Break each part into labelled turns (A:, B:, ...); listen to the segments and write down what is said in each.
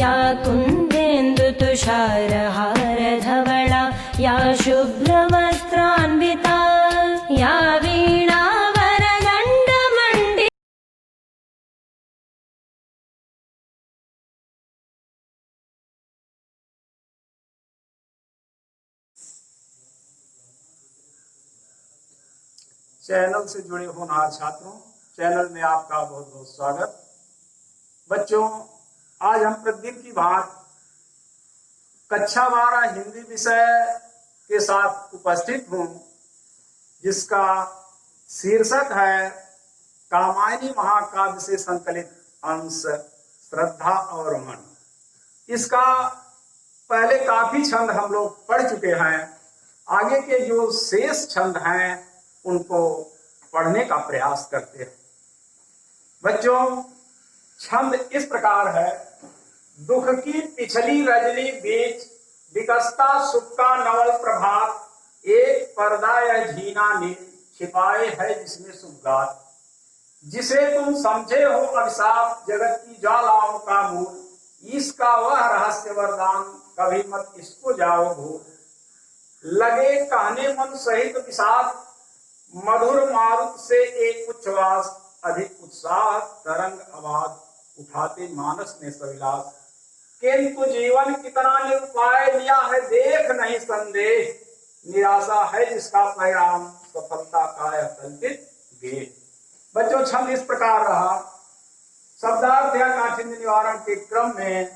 A: या कुन्देन्दुतुषारहारधवला या शुभ्रवस्त्रान्विता या वीणावरदण्डमण्डिता।
B: चैनल से जुड़े होनहार छात्रों, चैनल में आपका बहुत बहुत स्वागत। बच्चों, आज हम प्रतिदिन की भांति कक्षा 12 हिंदी विषय के साथ उपस्थित हूँ, जिसका शीर्षक है कामायनी महाकाव्य से संकलित अंश श्रद्धा और मन। इसका पहले काफी छंद हम लोग पढ़ चुके हैं। आगे के जो शेष छंद हैं उनको पढ़ने का प्रयास करते हैं। बच्चों, छंद इस प्रकार है। दुख की पिछली रजनी बीच विकसता सुख का नवल प्रभात, एक पर्दा या झीना नील छिपाए है जिसमें सुगात। जिसे तुम समझे हो अभिशाप जगत की ज्वालाओं का मूल, इसका वह रहस्य वरदान कभी मत इसको जाओ भूल। लगे कहने मन सहित विषाद, मधुर मारुत से एक उच्छ्वास, अधिक उत्साह तरंग आवाज उठाते मानस ने सविलास। किंतु जीवन कितना निरुपाय लिया है देख नहीं संदेह, निराशा है जिसका परिणाम सफलता का अकल्पित गेह। बच्चों, छंद इस प्रकार रहा। शब्दार्थ या काठिन्य निवारण के क्रम में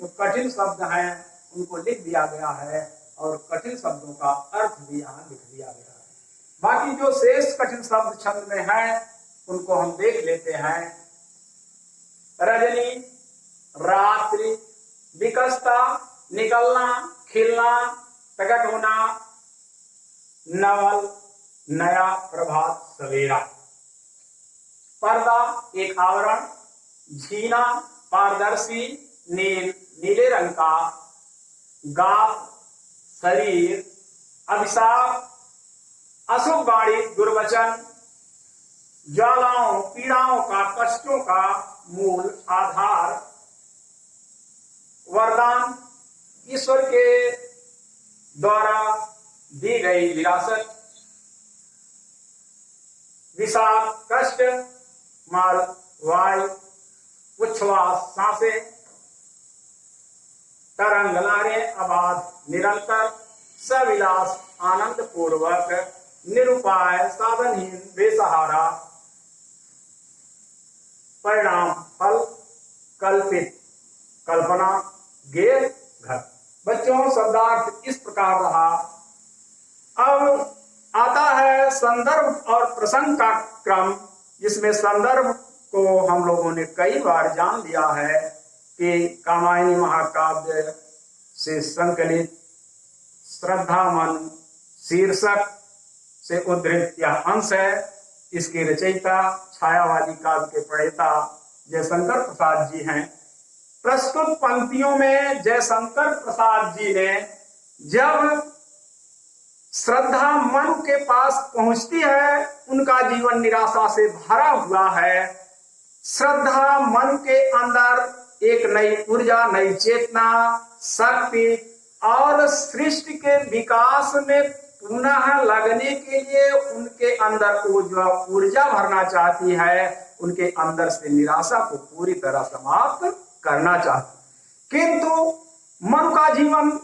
B: जो कठिन शब्द हैं उनको लिख दिया गया है और कठिन शब्दों का अर्थ भी यहाँ लिख दिया गया है। बाकी जो शेष कठिन शब्द छंद में हैं उनको हम देख लेते हैं। रजनी, रात्रि, विकसता, निकलना, खिलना, प्रकट होना, नवल, नया, प्रभात, सवेरा। पर्दा, एक आवरण, झीना, पारदर्शी, नील, नीले रंग का, गाप, शरीर, अभिशाप, अशुभ वाणी, दुर्वचन, ज्वालाओं, पीड़ाओं का, कष्टों का मूल आधार, वरदान, ईश्वर के द्वारा दी गई विरासत, विषाद, कष्ट, मार्ग, वायु, उच्छ्वास, सांसें, तरंग, लहरें, आबाद, निरंतर, सविलास, आनंद पूर्वक, निरुपाय, साधनहीन, बेसहारा, परिणाम, फल, कल्पित, कल्पना, गेय, घर। बच्चों, शब्दार्थ इस प्रकार रहा। अब आता है संदर्भ और प्रसंग का क्रम, जिसमें संदर्भ को हम लोगों ने कई बार जान लिया है कि कामायनी महाकाव्य से संकलित श्रद्धा मन शीर्षक से उद्धृत यह अंश है। इसके रचयिता छायावादी काव्य के प्रणेता जयशंकर प्रसाद जी हैं। प्रस्तुत पंक्तियों में जयशंकर प्रसाद जी ने जब श्रद्धा मन के पास पहुंचती है, उनका जीवन निराशा से भरा हुआ है। श्रद्धा मन के अंदर एक नई ऊर्जा, नई चेतना, शक्ति और सृष्टि के विकास में पुनः लगने के लिए उनके अंदर ऊर्जा भरना चाहती है। उनके अंदर से निराशा को पूरी तरह समाप्त करना चाहती। किंतु मन का जीवन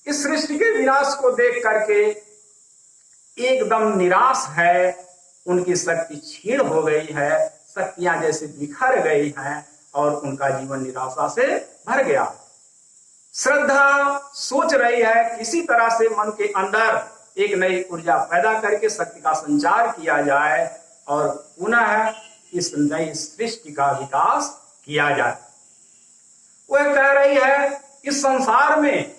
B: इस सृष्टि के विनाश को देख करके एकदम निराश है। उनकी शक्ति क्षीण हो गई है, शक्तियां जैसे बिखर गई हैं और उनका जीवन निराशा से भर गया। श्रद्धा सोच रही है किसी तरह से मन के अंदर एक नई ऊर्जा पैदा करके शक्ति का संचार किया जाए और पुनः इस नई सृष्टि का विकास किया जाए। वह कह रही है इस संसार में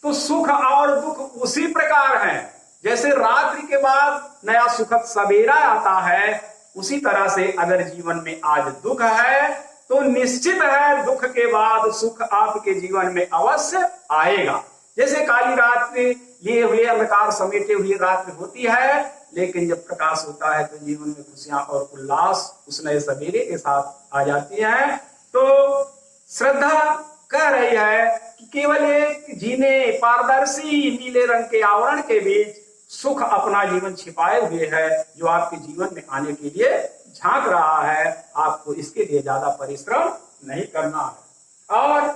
B: तो सुख और दुख उसी प्रकार हैं, जैसे रात्रि के बाद नया सुखद सवेरा आता है, उसी तरह से अगर जीवन में आज दुख है तो निश्चित है दुख के बाद सुख आपके जीवन में अवश्य आएगा। जैसे काली रात्रि लिए हुए अंधकार समेटे हुए रात्रि होती है, लेकिन जब प्रकाश होता है तो जीवन में खुशियां और उल्लास उस नए सवेरे के साथ आ जाती है। तो श्रद्धा कह रही है कि केवल एक जीने पारदर्शी नीले रंग के आवरण के बीच सुख अपना जीवन छिपाए हुए है, जो आपके जीवन में आने के लिए झांक रहा है। आपको इसके लिए ज्यादा परिश्रम नहीं करना है। और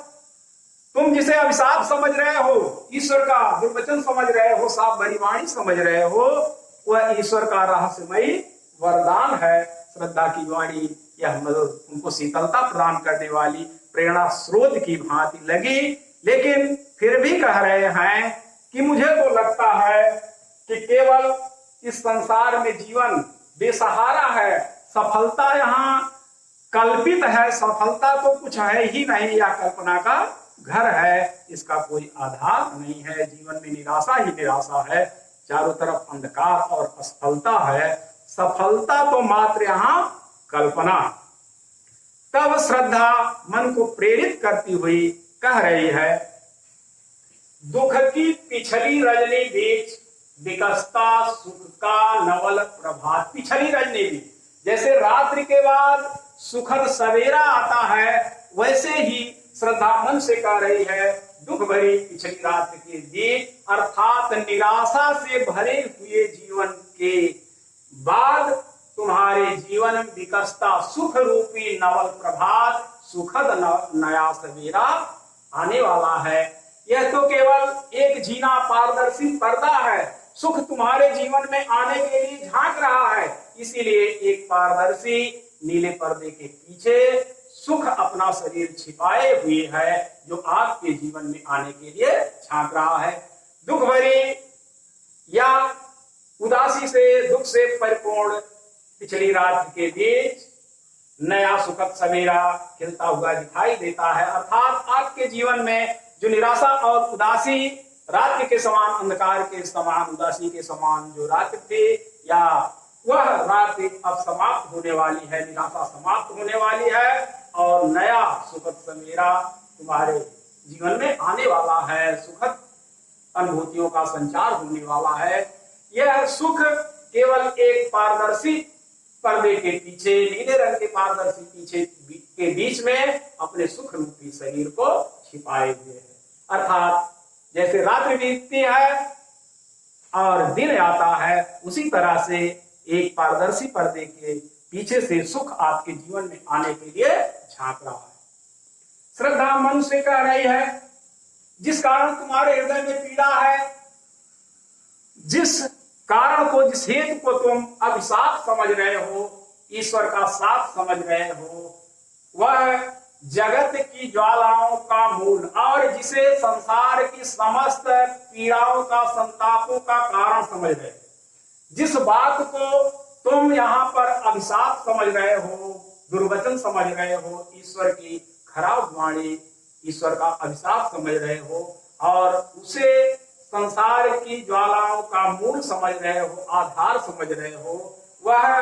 B: तुम जिसे अभिशाप समझ रहे हो, ईश्वर का दुर्वचन समझ रहे हो, साफ भरी वाणी समझ रहे हो, वह ईश्वर का रहस्यमयी वरदान है। श्रद्धा की वाणी यह उनको शीतलता प्रदान करने वाली प्रेरणा स्रोत की भांति लगी, लेकिन फिर भी कह रहे हैं कि मुझे तो लगता है कि केवल इस संसार में जीवन बेसहारा है, सफलता यहाँ कल्पित है, सफलता तो कुछ है ही नहीं, या कल्पना का घर है, इसका कोई आधार नहीं है। जीवन में निराशा ही निराशा है, चारों तरफ अंधकार और असफलता है, सफलता तो मात्र यहाँ कल्पना। तब श्रद्धा मन को प्रेरित करती हुई कह रही है, दुख की पिछली रजनी बीच विकसता सुख का नवल प्रभात। पिछली रजनी बीच, जैसे रात्रि के बाद सुखद सवेरा आता है, वैसे ही श्रद्धा मन से कह रही है, दुख भरी पिछली रात्रि के बीच अर्थात निराशा से भरे हुए जीवन के बाद तुम्हारे जीवन में विकसता सुख रूपी नवल प्रभात, सुखद नया सवेरा आने वाला है। यह तो केवल एक जीना पारदर्शी पर्दा है, सुख तुम्हारे जीवन में आने के लिए झांक रहा है, इसीलिए एक पारदर्शी नीले पर्दे के पीछे सुख अपना शरीर छिपाए हुए है, जो आपके जीवन में आने के लिए झांक रहा है। दुख भरी या उदासी से, दुख से परिपूर्ण पिछली रात के बीच नया सुखद सवेरा खिलता हुआ दिखाई देता है। अर्थात आपके जीवन में जो निराशा और उदासी रात्रि के समान, अंधकार के समान, उदासी के समान जो रात्रि थी, या वह रात्रि अब समाप्त होने वाली है, निराशा समाप्त होने वाली है, और नया सुखद सवेरा तुम्हारे जीवन में आने वाला है, सुखद अनुभूतियों का संचार होने वाला है। यह सुख केवल एक पारदर्शी पर्दे के पीछे, नीले रंग के पारदर्शी पीछे के बीच में अपने सुख रूपी शरीर को छिपाए हुए है। अर्थात जैसे रात्रि बीतती है और दिन आता है, उसी तरह से एक पारदर्शी पर्दे के पीछे से सुख आपके जीवन में आने के लिए झांक रहा है। श्रद्धा मन से कह रही है, जिस कारण तुम्हारे हृदय में पीड़ा है, जिस कारण को, जिस हेतु को तुम अभिशाप समझ रहे हो, ईश्वर का साथ समझ रहे हो, वह जगत की ज्वालाओं का मूल, और जिसे संसार की समस्त पीड़ाओं का, संतापों का कारण समझ रहे हो, जिस बात को तुम यहाँ पर अभिशाप समझ रहे हो, दुर्वचन समझ रहे हो, ईश्वर की खराब वाणी, ईश्वर का अभिशाप समझ रहे हो, और उसे संसार की ज्वालाओं का मूल समझ रहे हो, आधार समझ रहे हो, वह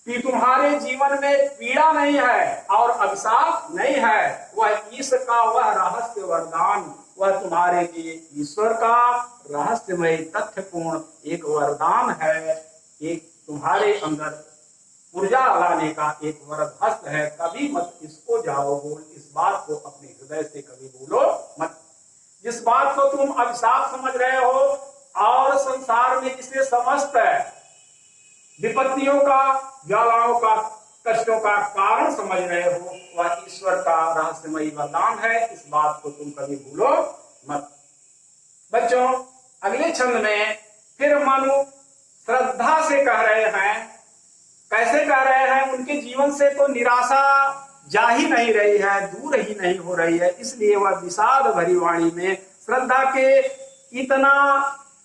B: कि तुम्हारे जीवन में पीड़ा नहीं है और अभिशाप नहीं है, वह ईश्वर का वह रहस्य वरदान, वह तुम्हारे लिए ईश्वर का रहस्यमय तथ्यपूर्ण एक वरदान है, एक तुम्हारे अंदर ऊर्जा लाने का एक वरद हस्त है। कभी मत इसको जाओ बोल, इस बात को अपने हृदय से कभी बोलो मत। जिस बात को तुम अभिशाप समझ रहे हो और संसार में जिसे समस्त विपत्तियों का, ज्वालाओं का, कष्टों का कारण समझ रहे हो, वह ईश्वर का रहस्यमयी वरदान है, इस बात को तुम कभी भूलो मत। बच्चों, अगले छंद में फिर मनु श्रद्धा से कह रहे हैं, कैसे कह रहे हैं, उनके जीवन से तो निराशा जा ही नहीं रही है, दूर ही नहीं हो रही है, इसलिए वह विषाद भरी वाणी में श्रद्धा के इतना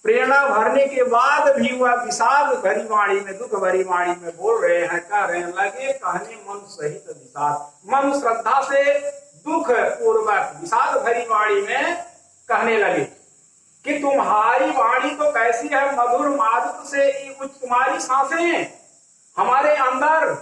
B: प्रेरणा भरने के बाद भी वह विषाद भरी वाणी में, दुख भरी वाणी में बोल रहे हैं, कह रहे हैं, लगे कहने मन सहित विषाद। मन श्रद्धा से दुख पूर्वक विषाद भरी वाणी में कहने लगे कि तुम्हारी वाणी तो कैसी है, मधुर माधुर से तुम्हारी सांसें हमारे अंदर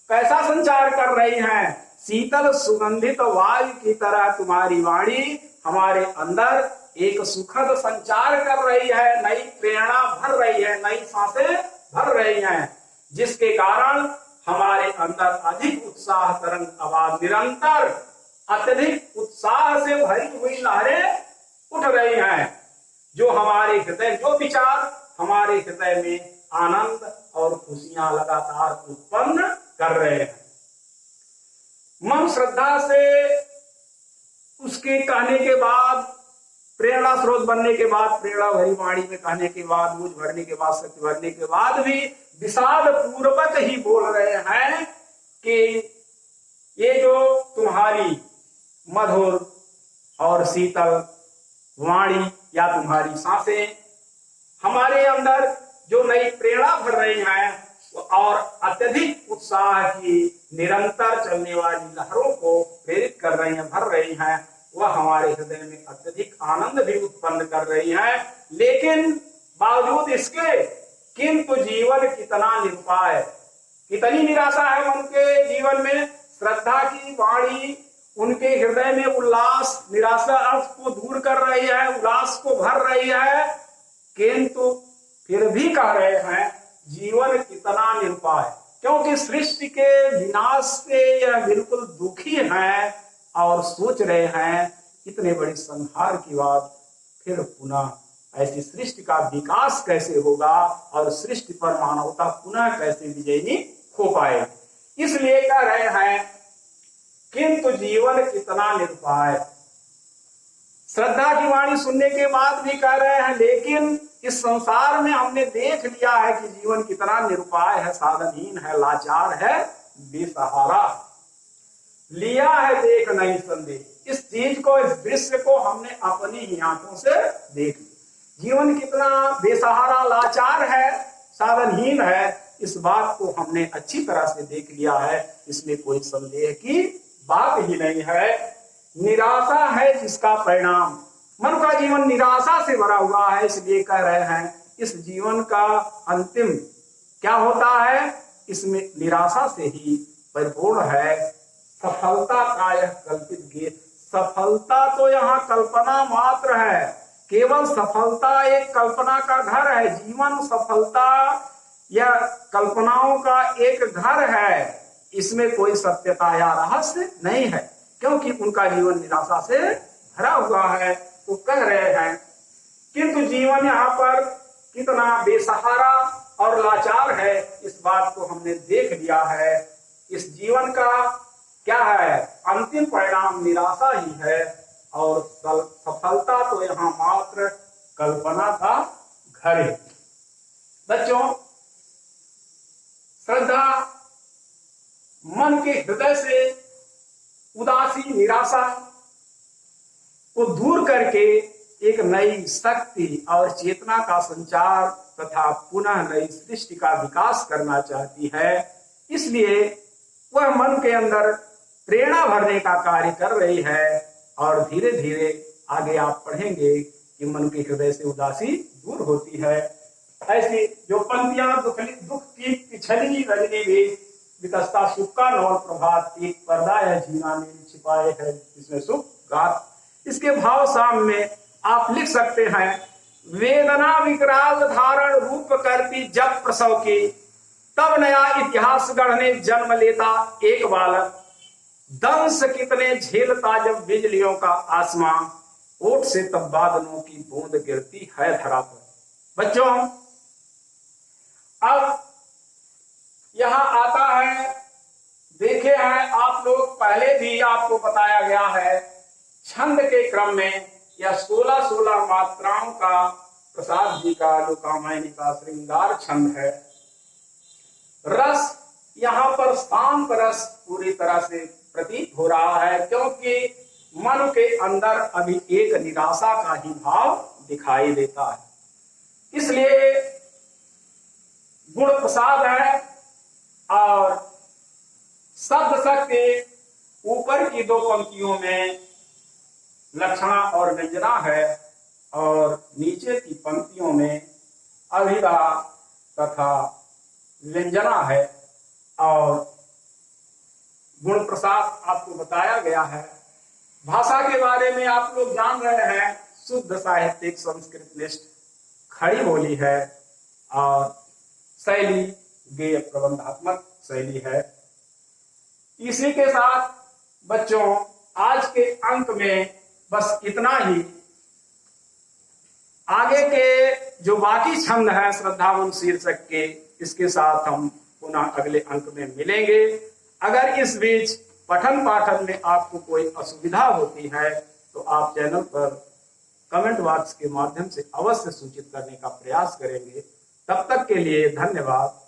B: कैसा संचार कर रही हैं, शीतल सुगंधित वायु की तरह तुम्हारी वाणी हमारे अंदर एक सुखद संचार कर रही है, नई प्रेरणा भर रही है, नई सांसें भर रही हैं, जिसके कारण हमारे अंदर अधिक उत्साह तरंग आवाज निरंतर अत्यधिक उत्साह से भरी हुई लहरें उठ रही हैं, जो हमारे हृदय, जो विचार हमारे हृदय में आनंद और खुशियां लगातार उत्पन्न कर रहे हैं। मन श्रद्धा से उसके कहने के बाद, प्रेरणा स्रोत बनने के बाद, प्रेरणा भरी वाणी में कहने के बाद, बोझ भरने के बाद, शक्ति भरने के बाद भी विषाद पूर्वक ही बोल रहे हैं कि ये जो तुम्हारी मधुर और शीतल वाणी या तुम्हारी सांसें हमारे अंदर जो नई प्रेरणा भर रही हैं और अत्यधिक उत्साह की निरंतर चलने वाली लहरों को प्रेरित कर रही हैं, भर रही हैं, वह हमारे हृदय में अत्यधिक आनंद भी उत्पन्न कर रही है। लेकिन बावजूद इसके किंतु जीवन कितना निरुपाय, कितनी निराशा है मन के जीवन में। श्रद्धा की वाणी उनके हृदय में उल्लास, निराशा को दूर कर रही है, उल्लास को भर रही है, किंतु फिर भी कह रहे हैं जीवन कितना निरुपाय, क्योंकि सृष्टि के विनाश से यह बिल्कुल दुखी हैं और सोच रहे हैं इतने बड़े संहार के बाद फिर पुनः ऐसी सृष्टि का विकास कैसे होगा और सृष्टि पर मानवता पुनः कैसे विजयी हो पाए। इसलिए कह रहे हैं किंतु जीवन कितना निरुपाय। श्रद्धा की वाणी सुनने के बाद भी कह रहे हैं लेकिन इस संसार में हमने देख लिया है कि जीवन कितना निरुपाय है, साधनहीन है, लाचार है, बेसहारा। लिया है देख नहीं संदेह, इस चीज को, इस दृश्य को हमने अपनी ही आंखों से देख लिया। जीवन कितना बेसहारा, लाचार है, साधनहीन है, इस बात को हमने अच्छी तरह से देख लिया है, इसमें कोई संदेह की बात ही नहीं है। निराशा है जिसका परिणाम, मन का जीवन निराशा से भरा हुआ है, इसलिए कह रहे हैं इस जीवन का अंतिम क्या होता है, इसमें निराशा से ही परिपूर्ण है। सफलता का यह कल्पित गेय, सफलता तो यहाँ कल्पना मात्र है, केवल सफलता एक कल्पना का घर है। जीवन सफलता या कल्पनाओं का एक घर है, इसमें कोई सत्यता या रहस्य नहीं है, क्योंकि उनका जीवन निराशा से भरा हुआ है। तो कह रहे हैं किंतु जीवन यहाँ पर कितना बेसहारा और लाचार है, इस बात को हमने देख लिया है। इस जीवन का क्या है, अंतिम परिणाम निराशा ही है और सफलता तो यहाँ मात्र कल्पना का घर है। बच्चों, श्रद्धा मन के हृदय से उदासी, निराशा को दूर करके एक नई शक्ति और चेतना का संचार तथा पुनः नई सृष्टि का विकास करना चाहती है। इसलिए वह मन के अंदर प्रेरणा भरने का कार्य कर रही है और धीरे धीरे आगे आप पढ़ेंगे कि मन के हृदय से उदासी दूर होती है। ऐसी जो पंक्तियां दुख की पिछली रजनी में विकसता सुख का नौर प्रभात, एक पर्दा है जीना में छिपाए है इसमें सुख गात। इसके भाव साम में आप लिख सकते हैं, वेदना विकराल धारण रूप करती जब प्रसव की, तब नया इतिहास गढ़ने जन्म लेता एक बालक। दंश कितने झेलता जब बिजलियों का आसमां, ओट से तब बादलों की बूंद गिरती है धरा पर। बच्चों, अब यहां आता है, देखे हैं आप लोग, पहले भी आपको बताया गया है छंद के क्रम में यह 16-16 मात्राओं का प्रसाद जी का जो कामायनी का श्रृंगार छंद है। रस यहाँ पर शांत रस पूरी तरह से प्रतीत हो रहा है, क्योंकि मन के अंदर अभी एक निराशा का ही भाव दिखाई देता है। इसलिए गुण प्रसाद है और शब्द शक्ति ऊपर की दो पंक्तियों में लक्षणा और व्यंजना है और नीचे की पंक्तियों में अभिधा तथा व्यंजना है। और गुण प्रसाद आपको बताया गया है। भाषा के बारे में आप लोग जान रहे हैं, शुद्ध साहित्यिक संस्कृत निष्ठ खड़ी बोली है और शैली गेय प्रबंधात्मक शैली है। इसी के साथ बच्चों आज के अंक में बस इतना ही। आगे के जो बाकी छंद हैं श्रद्धावन शीर्षक के, इसके साथ हम पुनः अगले अंक में मिलेंगे। अगर इस बीच पठन पाठन में आपको कोई असुविधा होती है तो आप चैनल पर कमेंट बॉक्स के माध्यम से अवश्य सूचित करने का प्रयास करेंगे। तब तक के लिए धन्यवाद।